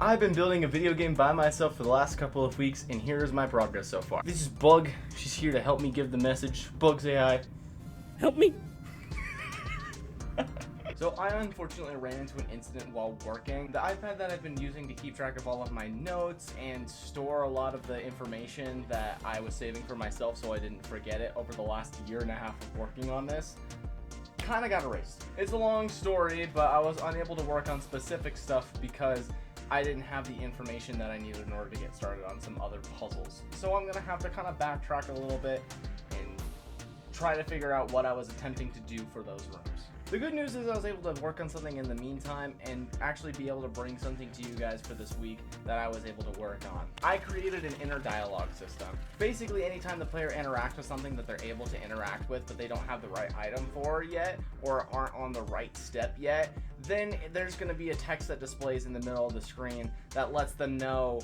I've been building a video game by myself for the last couple of weeks, and here's my progress so far. This is Bug. She's here to help me give the message. Bug, say hi. Help me. So I unfortunately ran into an incident while working. The iPad that I've been using to keep track of all of my notes and store a lot of the information that I was saving for myself so I didn't forget it over the last year and a half of working on this kind of got erased. It's a long story, but I was unable to work on specific stuff because I didn't have the information that I needed in order to get started on some other puzzles. So I'm gonna have to kind of backtrack a little bit and try to figure out what I was attempting to do for those rooms. The good news is I was able to work on something in the meantime and actually be able to bring something to you guys for this week that I was able to work on. I created an inner dialogue system. Basically, anytime the player interacts with something that they're able to interact with but they don't have the right item for yet or aren't on the right step yet, then there's going to be a text that displays in the middle of the screen that lets them know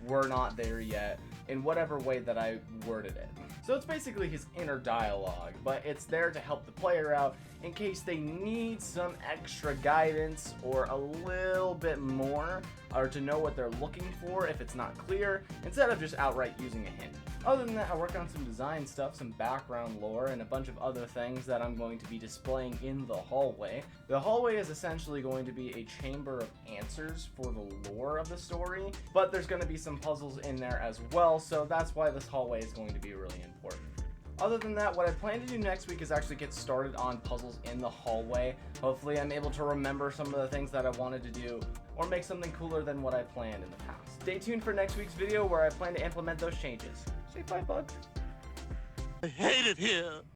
we're not there yet in whatever way that I worded it. So it's basically his inner dialogue, but it's there to help the player out in case they need some extra guidance or a little bit more, or to know what they're looking for if it's not clear, instead of just outright using a hint. Other than that, I worked on some design stuff, some background lore, and a bunch of other things that I'm going to be displaying in the hallway. The hallway is essentially going to be a chamber of answers for the lore of the story, but there's going to be some puzzles in there as well, so that's why this hallway is going to be really important. Other than that, what I plan to do next week is actually get started on puzzles in the hallway. Hopefully I'm able to remember some of the things that I wanted to do, or make something cooler than what I planned in the past. Stay tuned for next week's video where I plan to implement those changes. Say bye, Bug. I hate it here.